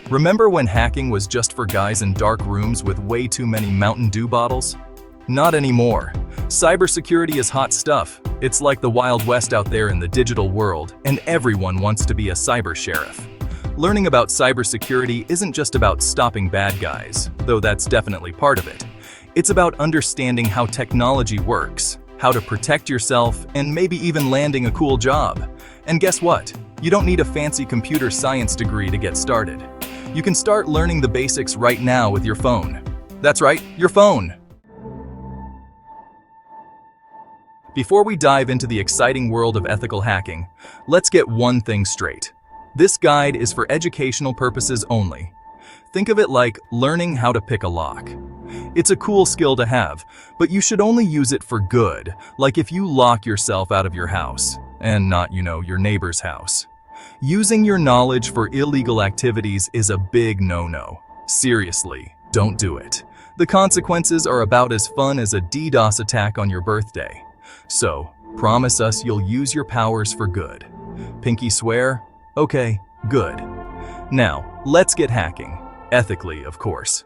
Remember when hacking was just for guys in dark rooms with way too many Mountain Dew bottles? Not anymore. Cybersecurity is hot stuff. It's like the Wild West out there in the digital world, and everyone wants to be a cyber sheriff. Learning about cybersecurity isn't just about stopping bad guys, though that's definitely part of it. It's about understanding how technology works, how to protect yourself, and maybe even landing a cool job. And guess what? You don't need a fancy computer science degree to get started. You can start learning the basics right now with your phone. That's right, your phone. Before we dive into the exciting world of ethical hacking, let's get one thing straight. This guide is for educational purposes only. Think of it like learning how to pick a lock. It's a cool skill to have, but you should only use it for good, like if you lock yourself out of your house, and not, your neighbor's house. Using your knowledge for illegal activities is a big no-no. Seriously, don't do it. The consequences are about as fun as a DDoS attack on your birthday. So, promise us you'll use your powers for good. Pinky swear? Okay, good. Now, let's get hacking. Ethically, of course.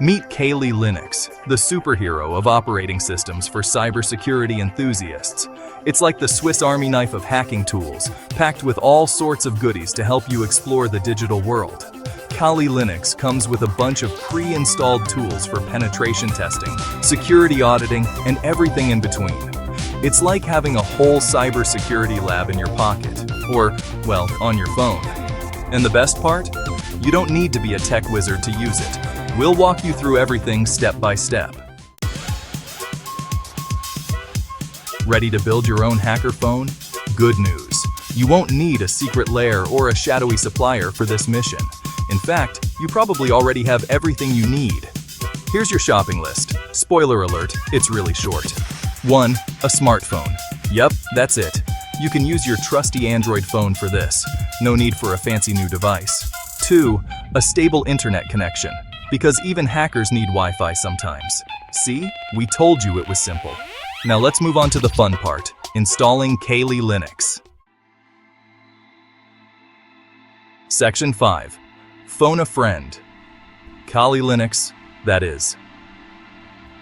Meet Kali Linux, the superhero of operating systems for cybersecurity enthusiasts. It's like the Swiss Army knife of hacking tools, packed with all sorts of goodies to help you explore the digital world. Kali Linux comes with a bunch of pre-installed tools for penetration testing, security auditing, and everything in between. It's like having a whole cybersecurity lab in your pocket, or, well, on your phone. And the best part? You don't need to be a tech wizard to use it. We'll walk you through everything step by step. Ready to build your own hacker phone? Good news. You won't need a secret lair or a shadowy supplier for this mission. In fact, you probably already have everything you need. Here's your shopping list. Spoiler alert, it's really short. 1. A smartphone. Yep, that's it. You can use your trusty Android phone for this. No need for a fancy new device. 2. A stable internet connection. Because even hackers need Wi-Fi sometimes. See? We told you it was simple. Now let's move on to the fun part, installing Kali Linux. Section 5. Phone a friend. Kali Linux, that is.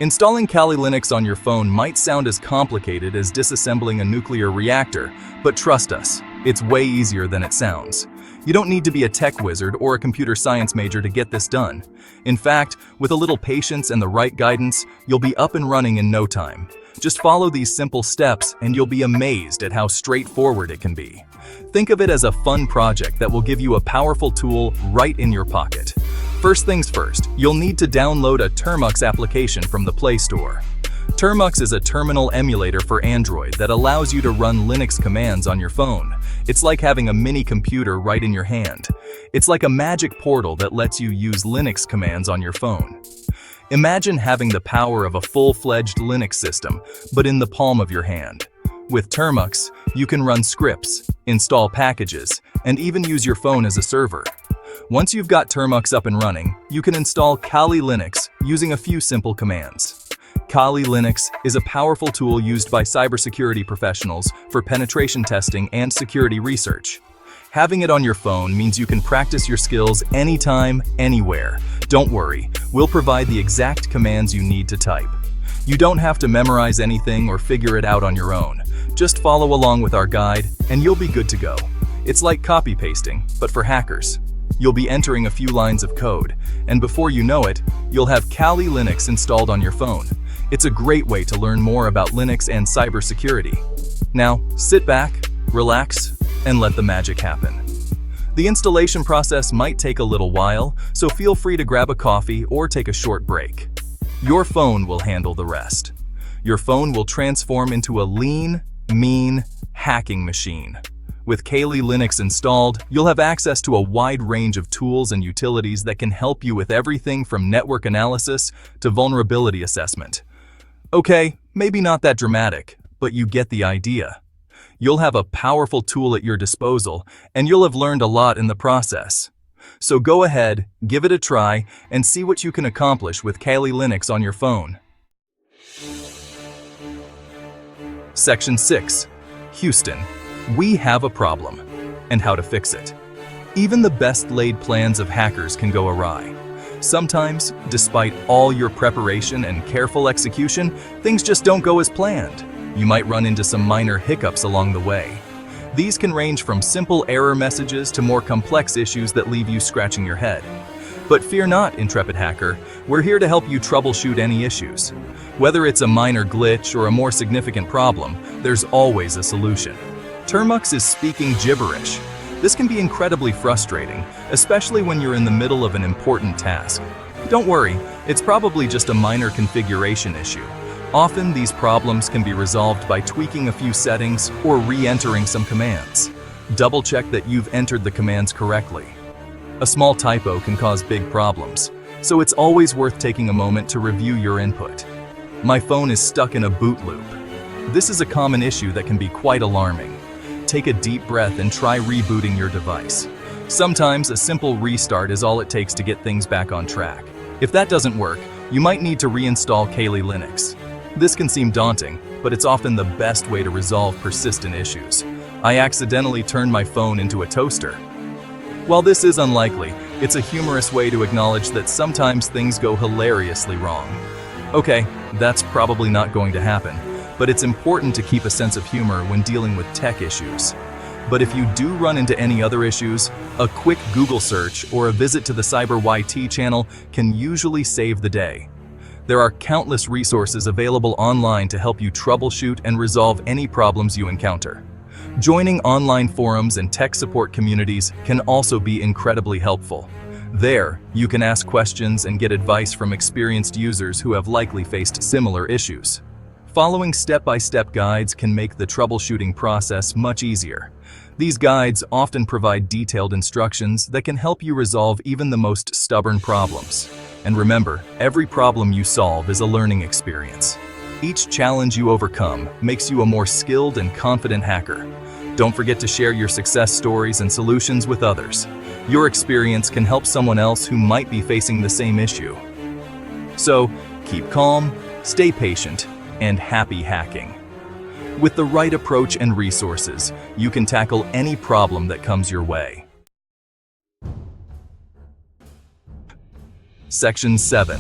Installing Kali Linux on your phone might sound as complicated as disassembling a nuclear reactor, but trust us, it's way easier than it sounds. You don't need to be a tech wizard or a computer science major to get this done. In fact, with a little patience and the right guidance, you'll be up and running in no time. Just follow these simple steps and you'll be amazed at how straightforward it can be. Think of it as a fun project that will give you a powerful tool right in your pocket. First things first, you'll need to download a Termux application from the Play Store. Termux is a terminal emulator for Android that allows you to run Linux commands on your phone. It's like having a mini computer right in your hand. It's like a magic portal that lets you use Linux commands on your phone. Imagine having the power of a full-fledged Linux system, but in the palm of your hand. With Termux, you can run scripts, install packages, and even use your phone as a server. Once you've got Termux up and running, you can install Kali Linux using a few simple commands. Kali Linux is a powerful tool used by cybersecurity professionals for penetration testing and security research. Having it on your phone means you can practice your skills anytime, anywhere. Don't worry, we'll provide the exact commands you need to type. You don't have to memorize anything or figure it out on your own. Just follow along with our guide, and you'll be good to go. It's like copy-pasting, but for hackers. You'll be entering a few lines of code, and before you know it, you'll have Kali Linux installed on your phone. It's a great way to learn more about Linux and cybersecurity. Now, sit back, relax, and let the magic happen. The installation process might take a little while, so feel free to grab a coffee or take a short break. Your phone will handle the rest. Your phone will transform into a lean, mean, hacking machine. With Kali Linux installed, you'll have access to a wide range of tools and utilities that can help you with everything from network analysis to vulnerability assessment. Okay, maybe not that dramatic, but you get the idea. You'll have a powerful tool at your disposal, and you'll have learned a lot in the process. So go ahead, give it a try, and see what you can accomplish with Kali Linux on your phone. Section 6. Houston, we have a problem. and how to fix it. Even the best-laid plans of hackers can go awry. Sometimes, despite all your preparation and careful execution, things just don't go as planned. You might run into some minor hiccups along the way. These can range from simple error messages to more complex issues that leave you scratching your head. But fear not, intrepid hacker, we're here to help you troubleshoot any issues. Whether it's a minor glitch or a more significant problem, there's always a solution. Termux is speaking gibberish. This can be incredibly frustrating, especially when you're in the middle of an important task. Don't worry, it's probably just a minor configuration issue. Often these problems can be resolved by tweaking a few settings or re-entering some commands. Double-check that you've entered the commands correctly. A small typo can cause big problems, so it's always worth taking a moment to review your input. My phone is stuck in a boot loop. This is a common issue that can be quite alarming. Take a deep breath and try rebooting your device. Sometimes a simple restart is all it takes to get things back on track. If that doesn't work, you might need to reinstall Kali Linux. This can seem daunting, but it's often the best way to resolve persistent issues. I accidentally turned my phone into a toaster. While this is unlikely, it's a humorous way to acknowledge that sometimes things go hilariously wrong. Okay, that's probably not going to happen, but it's important to keep a sense of humor when dealing with tech issues. But if you do run into any other issues, a quick Google search or a visit to the CyberYT channel can usually save the day. There are countless resources available online to help you troubleshoot and resolve any problems you encounter. Joining online forums and tech support communities can also be incredibly helpful. There, you can ask questions and get advice from experienced users who have likely faced similar issues. Following step-by-step guides can make the troubleshooting process much easier. These guides often provide detailed instructions that can help you resolve even the most stubborn problems. And remember, every problem you solve is a learning experience. Each challenge you overcome makes you a more skilled and confident hacker. Don't forget to share your success stories and solutions with others. Your experience can help someone else who might be facing the same issue. So, keep calm, stay patient, and happy hacking. With the right approach and resources, you can tackle any problem that comes your way. Section 7.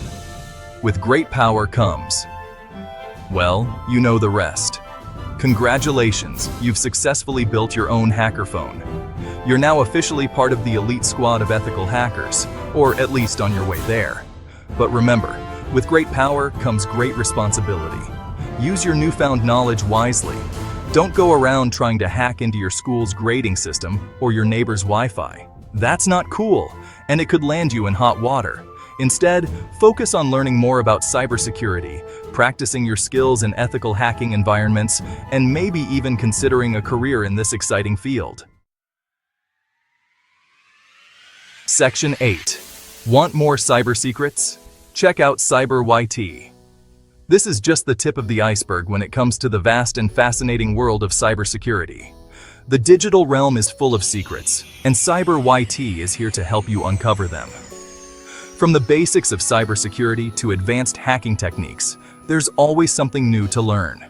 With great power comes. Well, you know the rest. Congratulations, you've successfully built your own hacker phone. You're now officially part of the elite squad of ethical hackers, or at least on your way there. But remember, with great power comes great responsibility. Use your newfound knowledge wisely. Don't go around trying to hack into your school's grading system or your neighbor's Wi-Fi. That's not cool, and it could land you in hot water. Instead, focus on learning more about cybersecurity, practicing your skills in ethical hacking environments, and maybe even considering a career in this exciting field. Section 8. Want more cyber secrets? Check out CyberYT. This is just the tip of the iceberg when it comes to the vast and fascinating world of cybersecurity. The digital realm is full of secrets, and CyberYT is here to help you uncover them. From the basics of cybersecurity to advanced hacking techniques, there's always something new to learn.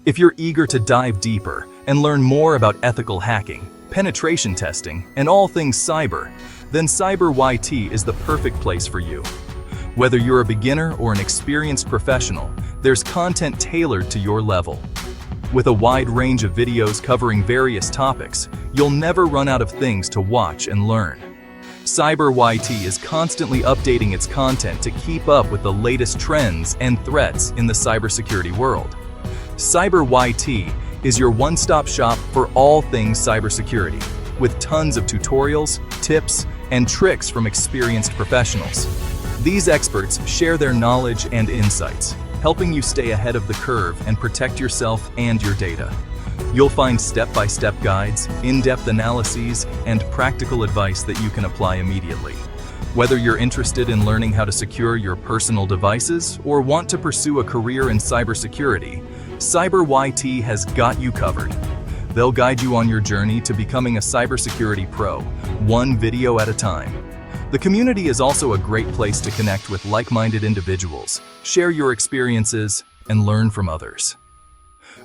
If you're eager to dive deeper and learn more about ethical hacking, penetration testing, and all things cyber, then CyberYT is the perfect place for you. Whether you're a beginner or an experienced professional, there's content tailored to your level. With a wide range of videos covering various topics, you'll never run out of things to watch and learn. CyberYT is constantly updating its content to keep up with the latest trends and threats in the cybersecurity world. CyberYT is your one-stop shop for all things cybersecurity, with tons of tutorials, tips, and tricks from experienced professionals. These experts share their knowledge and insights, helping you stay ahead of the curve and protect yourself and your data. You'll find step-by-step guides, in-depth analyses, and practical advice that you can apply immediately. Whether you're interested in learning how to secure your personal devices or want to pursue a career in cybersecurity, CyberYT has got you covered. They'll guide you on your journey to becoming a cybersecurity pro, one video at a time. The community is also a great place to connect with like-minded individuals, share your experiences, and learn from others.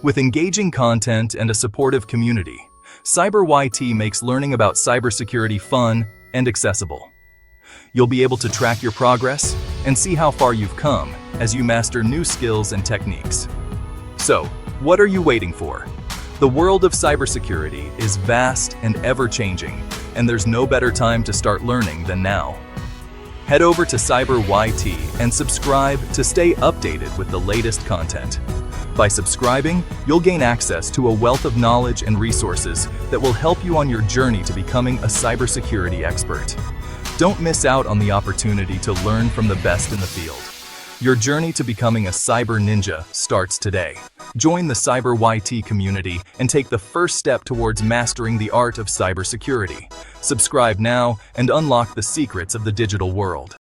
With engaging content and a supportive community, CyberYT makes learning about cybersecurity fun and accessible. You'll be able to track your progress and see how far you've come as you master new skills and techniques. So, what are you waiting for? The world of cybersecurity is vast and ever-changing, and there's no better time to start learning than now. Head over to CyberYT and subscribe to stay updated with the latest content. By subscribing, you'll gain access to a wealth of knowledge and resources that will help you on your journey to becoming a cybersecurity expert. Don't miss out on the opportunity to learn from the best in the field. Your journey to becoming a cyber ninja starts today. Join the CyberYT community and take the first step towards mastering the art of cybersecurity. Subscribe now and unlock the secrets of the digital world.